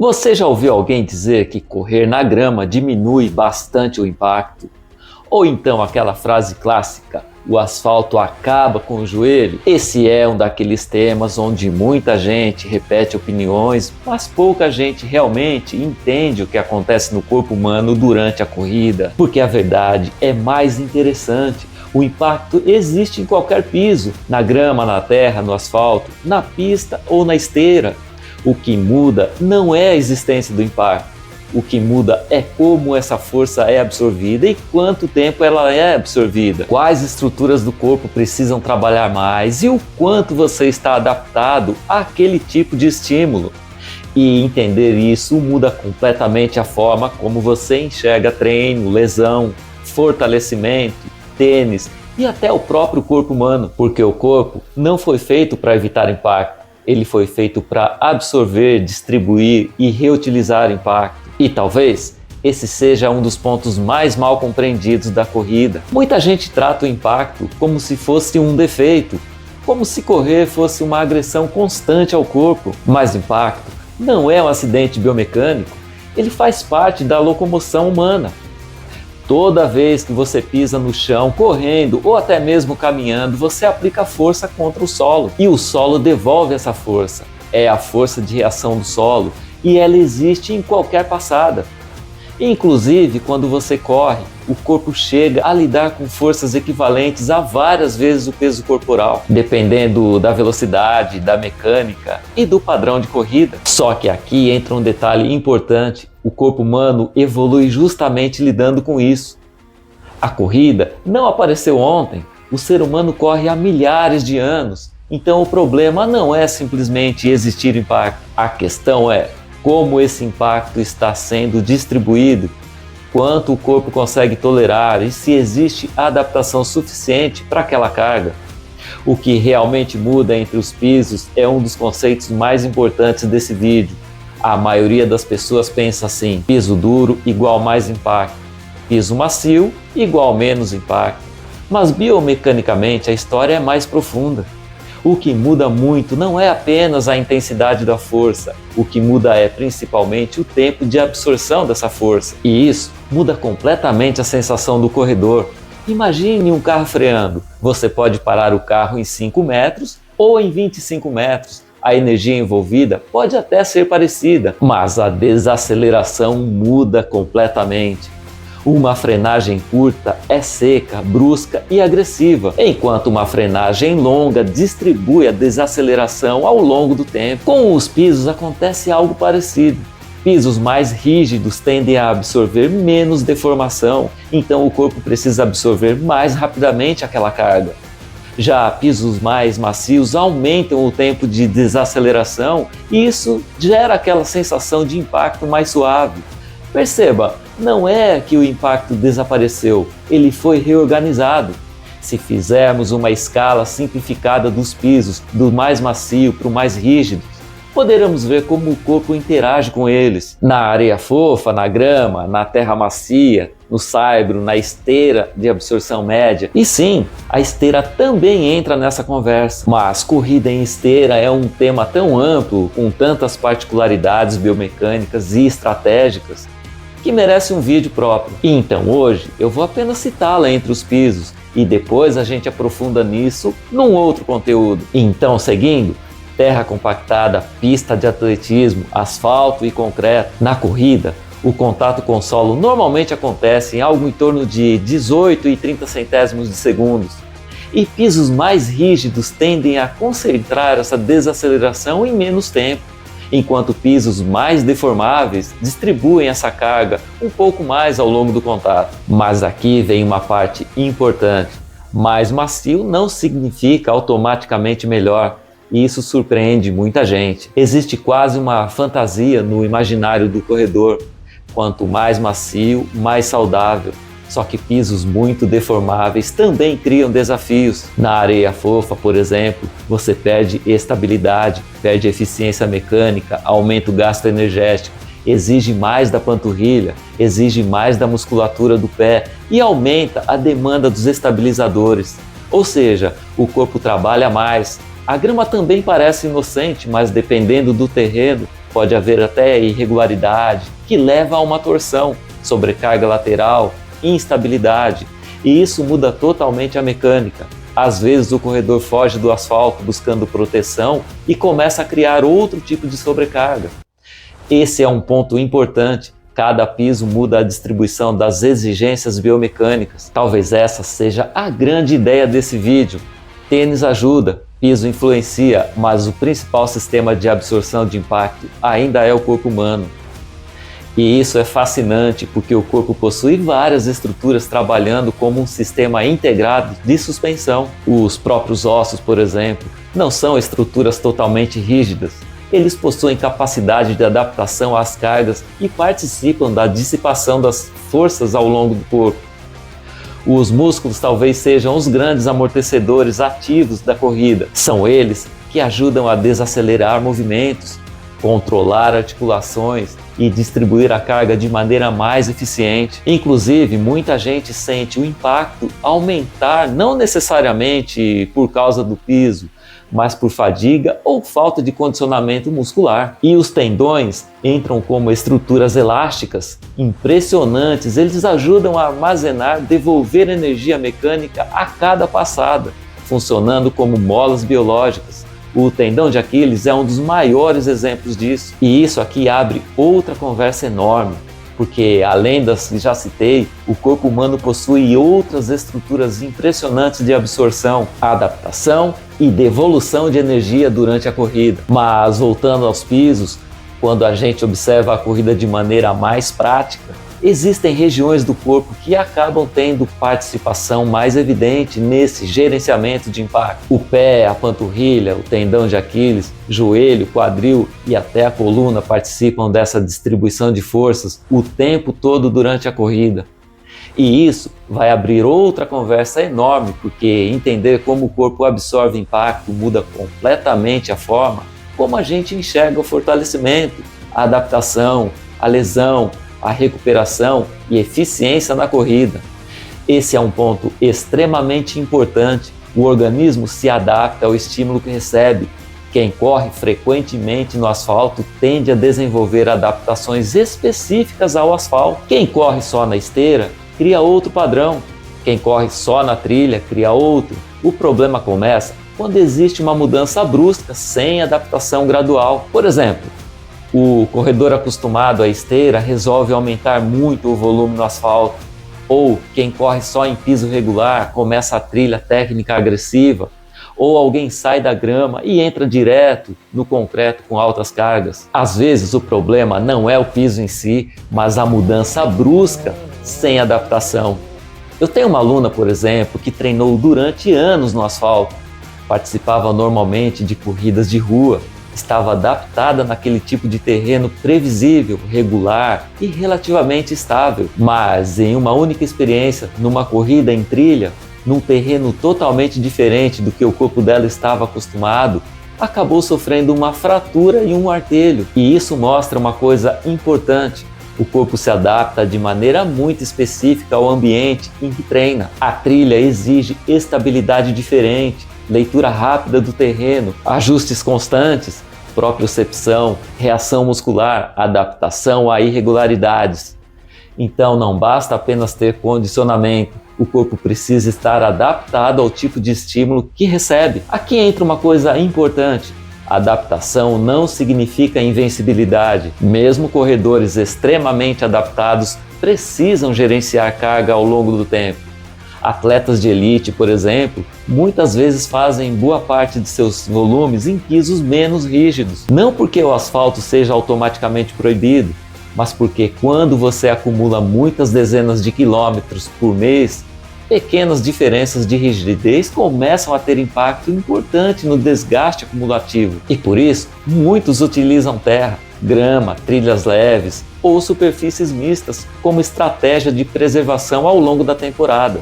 Você já ouviu alguém dizer que correr na grama diminui bastante o impacto? Ou então aquela frase clássica, o asfalto acaba com o joelho? Esse é um daqueles temas onde muita gente repete opiniões, mas pouca gente realmente entende o que acontece no corpo humano durante a corrida. Porque a verdade é mais interessante. O impacto existe em qualquer piso, na grama, na terra, no asfalto, na pista ou na esteira. O que muda não é a existência do impacto. O que muda é como essa força é absorvida e quanto tempo ela é absorvida. Quais estruturas do corpo precisam trabalhar mais e o quanto você está adaptado àquele tipo de estímulo. E entender isso muda completamente a forma como você enxerga treino, lesão, fortalecimento, tênis e até o próprio corpo humano. Porque o corpo não foi feito para evitar impacto. Ele foi feito para absorver, distribuir e reutilizar impacto. E talvez esse seja um dos pontos mais mal compreendidos da corrida. Muita gente trata o impacto como se fosse um defeito, como se correr fosse uma agressão constante ao corpo. Mas o impacto não é um acidente biomecânico, ele faz parte da locomoção humana. Toda vez que você pisa no chão, correndo ou até mesmo caminhando, você aplica força contra o solo e o solo devolve essa força. É a força de reação do solo e ela existe em qualquer passada. Inclusive, quando você corre, o corpo chega a lidar com forças equivalentes a várias vezes o peso corporal, dependendo da velocidade, da mecânica e do padrão de corrida. Só que aqui entra um detalhe importante: o corpo humano evolui justamente lidando com isso. A corrida não apareceu ontem, o ser humano corre há milhares de anos, então o problema não é simplesmente existir impacto. A questão é como esse impacto está sendo distribuído, quanto o corpo consegue tolerar e se existe adaptação suficiente para aquela carga. O que realmente muda entre os pisos é um dos conceitos mais importantes desse vídeo. A maioria das pessoas pensa assim: piso duro igual mais impacto, piso macio igual menos impacto. Mas biomecanicamente a história é mais profunda. O que muda muito não é apenas a intensidade da força, o que muda é principalmente o tempo de absorção dessa força. E isso muda completamente a sensação do corredor. Imagine um carro freando. Você pode parar o carro em 5 metros ou em 25 metros. A energia envolvida pode até ser parecida, mas a desaceleração muda completamente. Uma frenagem curta é seca, brusca e agressiva, enquanto uma frenagem longa distribui a desaceleração ao longo do tempo. Com os pisos acontece algo parecido. Pisos mais rígidos tendem a absorver menos deformação, então o corpo precisa absorver mais rapidamente aquela carga. Já pisos mais macios aumentam o tempo de desaceleração e isso gera aquela sensação de impacto mais suave. Perceba, não é que o impacto desapareceu, ele foi reorganizado. Se fizermos uma escala simplificada dos pisos, do mais macio para o mais rígido, poderemos ver como o corpo interage com eles. Na areia fofa, na grama, na terra macia, no saibro, na esteira de absorção média. E sim, a esteira também entra nessa conversa. Mas corrida em esteira é um tema tão amplo, com tantas particularidades biomecânicas e estratégicas, que merece um vídeo próprio. E então hoje eu vou apenas citá-la entre os pisos e depois a gente aprofunda nisso num outro conteúdo. Então, seguindo: terra compactada, pista de atletismo, asfalto e concreto. Na corrida, o contato com o solo normalmente acontece em algo em torno de 18 e 30 centésimos de segundos. E pisos mais rígidos tendem a concentrar essa desaceleração em menos tempo, enquanto pisos mais deformáveis distribuem essa carga um pouco mais ao longo do contato. Mas aqui vem uma parte importante: mais macio não significa automaticamente melhor. E isso surpreende muita gente. Existe quase uma fantasia no imaginário do corredor: quanto mais macio, mais saudável. Só que pisos muito deformáveis também criam desafios. Na areia fofa, por exemplo, você perde estabilidade, perde eficiência mecânica, aumenta o gasto energético, exige mais da panturrilha, exige mais da musculatura do pé e aumenta a demanda dos estabilizadores. Ou seja, o corpo trabalha mais. A grama também parece inocente, mas dependendo do terreno, pode haver até irregularidade, que leva a uma torção, sobrecarga lateral, instabilidade, e isso muda totalmente a mecânica. Às vezes o corredor foge do asfalto buscando proteção e começa a criar outro tipo de sobrecarga. Esse é um ponto importante. Cada piso muda a distribuição das exigências biomecânicas. Talvez essa seja a grande ideia desse vídeo. Tênis ajuda, piso influencia, mas o principal sistema de absorção de impacto ainda é o corpo humano. E isso é fascinante porque o corpo possui várias estruturas trabalhando como um sistema integrado de suspensão. Os próprios ossos, por exemplo, não são estruturas totalmente rígidas. Eles possuem capacidade de adaptação às cargas e participam da dissipação das forças ao longo do corpo. Os músculos talvez sejam os grandes amortecedores ativos da corrida. São eles que ajudam a desacelerar movimentos, controlar articulações e distribuir a carga de maneira mais eficiente. Inclusive, muita gente sente o impacto aumentar não necessariamente por causa do piso, mas por fadiga ou falta de condicionamento muscular. E os tendões entram como estruturas elásticas impressionantes, eles ajudam a armazenar, devolver energia mecânica a cada passada, funcionando como molas biológicas. O tendão de Aquiles é um dos maiores exemplos disso. E isso aqui abre outra conversa enorme, porque além das que já citei, o corpo humano possui outras estruturas impressionantes de absorção, adaptação e devolução de energia durante a corrida. Mas voltando aos pisos, quando a gente observa a corrida de maneira mais prática, existem regiões do corpo que acabam tendo participação mais evidente nesse gerenciamento de impacto. O pé, a panturrilha, o tendão de Aquiles, joelho, quadril e até a coluna participam dessa distribuição de forças o tempo todo durante a corrida. E isso vai abrir outra conversa enorme, porque entender como o corpo absorve impacto muda completamente a forma como a gente enxerga o fortalecimento, a adaptação, a lesão, a recuperação e eficiência na corrida. Esse é um ponto extremamente importante. O organismo se adapta ao estímulo que recebe. Quem corre frequentemente no asfalto tende a desenvolver adaptações específicas ao asfalto. Quem corre só na esteira cria outro padrão. Quem corre só na trilha cria outro. O problema começa quando existe uma mudança brusca sem adaptação gradual. Por exemplo, o corredor acostumado à esteira resolve aumentar muito o volume no asfalto, ou quem corre só em piso regular começa a trilha técnica agressiva, ou alguém sai da grama e entra direto no concreto com altas cargas. Às vezes o problema não é o piso em si, mas a mudança brusca sem adaptação. Eu tenho uma aluna, por exemplo, que treinou durante anos no asfalto, participava normalmente de corridas de rua, estava adaptada naquele tipo de terreno previsível, regular e relativamente estável. Mas em uma única experiência, numa corrida em trilha, num terreno totalmente diferente do que o corpo dela estava acostumado, acabou sofrendo uma fratura e um artelho. E isso mostra uma coisa importante. O corpo se adapta de maneira muito específica ao ambiente em que treina. A trilha exige estabilidade diferente, leitura rápida do terreno, ajustes constantes, propriocepção, reação muscular, adaptação a irregularidades. Então não basta apenas ter condicionamento, o corpo precisa estar adaptado ao tipo de estímulo que recebe. Aqui entra uma coisa importante. Adaptação não significa invencibilidade. Mesmo corredores extremamente adaptados precisam gerenciar carga ao longo do tempo. Atletas de elite, por exemplo, muitas vezes fazem boa parte de seus volumes em pisos menos rígidos. Não porque o asfalto seja automaticamente proibido, mas porque quando você acumula muitas dezenas de quilômetros por mês, pequenas diferenças de rigidez começam a ter impacto importante no desgaste acumulativo. E por isso, muitos utilizam terra, grama, trilhas leves ou superfícies mistas como estratégia de preservação ao longo da temporada.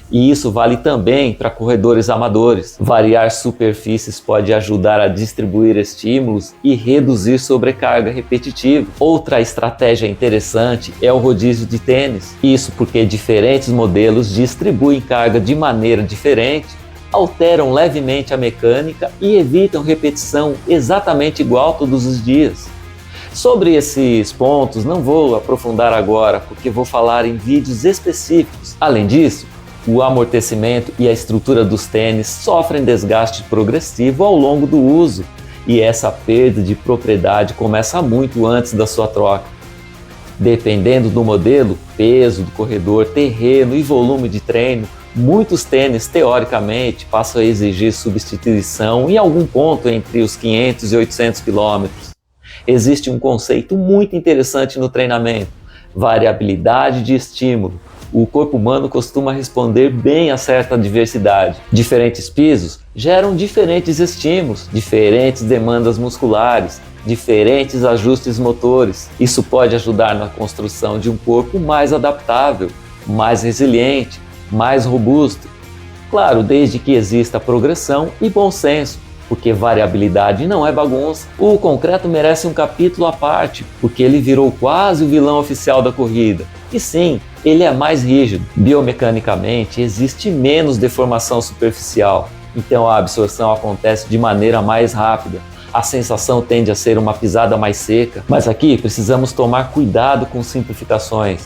E isso vale também para corredores amadores. Variar superfícies pode ajudar a distribuir estímulos e reduzir sobrecarga repetitiva. Outra estratégia interessante é o rodízio de tênis. Isso porque diferentes modelos distribuem carga de maneira diferente, alteram levemente a mecânica e evitam repetição exatamente igual todos os dias. Sobre esses pontos não vou aprofundar agora, porque vou falar em vídeos específicos. Além disso, o amortecimento e a estrutura dos tênis sofrem desgaste progressivo ao longo do uso, e essa perda de propriedade começa muito antes da sua troca. Dependendo do modelo, peso do corredor, terreno e volume de treino, muitos tênis, teoricamente, passam a exigir substituição em algum ponto entre os 500 e 800 km. Existe um conceito muito interessante no treinamento: variabilidade de estímulo. O corpo humano costuma responder bem a certa diversidade. Diferentes pisos geram diferentes estímulos, diferentes demandas musculares, diferentes ajustes motores. Isso pode ajudar na construção de um corpo mais adaptável, mais resiliente, mais robusto. Claro, desde que exista progressão e bom senso, porque variabilidade não é bagunça. O concreto merece um capítulo à parte, porque ele virou quase o vilão oficial da corrida. E sim, ele é mais rígido. Biomecanicamente, existe menos deformação superficial, então a absorção acontece de maneira mais rápida. A sensação tende a ser uma pisada mais seca, mas aqui precisamos tomar cuidado com simplificações,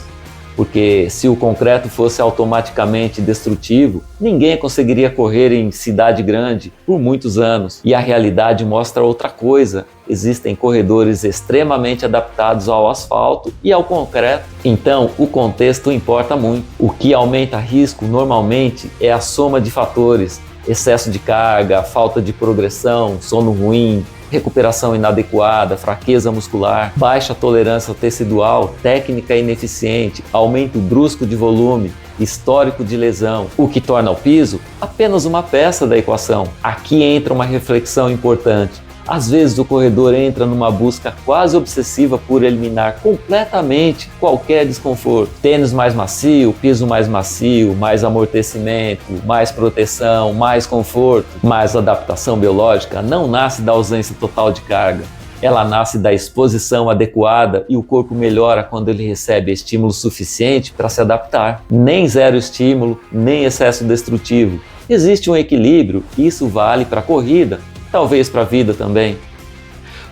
porque se o concreto fosse automaticamente destrutivo, ninguém conseguiria correr em cidade grande por muitos anos. E a realidade mostra outra coisa: existem corredores extremamente adaptados ao asfalto e ao concreto. Então, o contexto importa muito. O que aumenta risco normalmente é a soma de fatores: excesso de carga, falta de progressão, sono ruim, recuperação inadequada, fraqueza muscular, baixa tolerância tecidual, técnica ineficiente, aumento brusco de volume, histórico de lesão, o que torna o piso apenas uma peça da equação. Aqui entra uma reflexão importante. Às vezes o corredor entra numa busca quase obsessiva por eliminar completamente qualquer desconforto. Tênis mais macio, piso mais macio, mais amortecimento, mais proteção, mais conforto. Mas a adaptação biológica não nasce da ausência total de carga. Ela nasce da exposição adequada, e o corpo melhora quando ele recebe estímulo suficiente para se adaptar. Nem zero estímulo, nem excesso destrutivo. Existe um equilíbrio, e isso vale para a corrida, talvez para a vida também.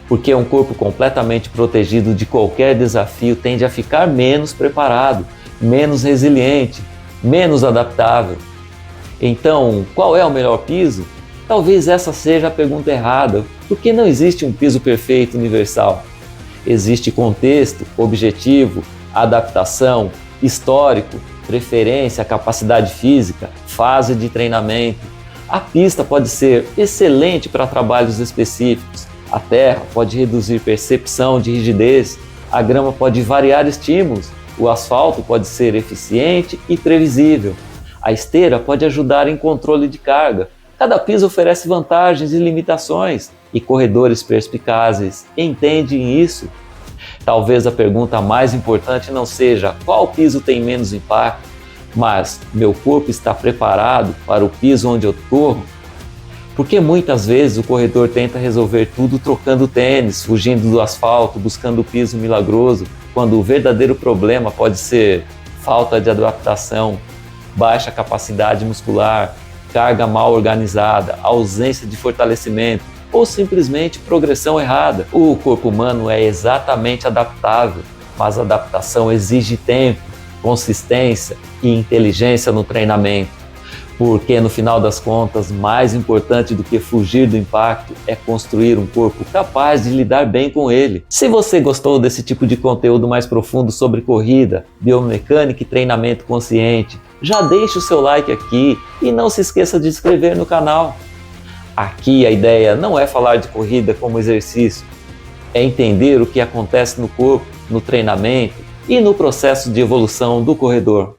Porque um corpo completamente protegido de qualquer desafio tende a ficar menos preparado, menos resiliente, menos adaptável. Então, qual é o melhor piso? Talvez essa seja a pergunta errada, porque não existe um piso perfeito universal. Existe contexto, objetivo, adaptação, histórico, preferência, capacidade física, fase de treinamento. A pista pode ser excelente para trabalhos específicos, a terra pode reduzir percepção de rigidez, a grama pode variar estímulos, o asfalto pode ser eficiente e previsível, a esteira pode ajudar em controle de carga. Cada piso oferece vantagens e limitações, e corredores perspicazes entendem isso. Talvez a pergunta mais importante não seja qual piso tem menos impacto, mas meu corpo está preparado para o piso onde eu corro? Porque muitas vezes o corredor tenta resolver tudo trocando tênis, fugindo do asfalto, buscando o piso milagroso, quando o verdadeiro problema pode ser falta de adaptação, baixa capacidade muscular, carga mal organizada, ausência de fortalecimento ou simplesmente progressão errada. O corpo humano é exatamente adaptável, mas a adaptação exige tempo, consistência e inteligência no treinamento, porque no final das contas, mais importante do que fugir do impacto é construir um corpo capaz de lidar bem com ele. Se você gostou desse tipo de conteúdo mais profundo sobre corrida, biomecânica e treinamento consciente, já deixe o seu like aqui e não se esqueça de se inscrever no canal. Aqui a ideia não é falar de corrida como exercício, é entender o que acontece no corpo, no treinamento e no processo de evolução do corredor.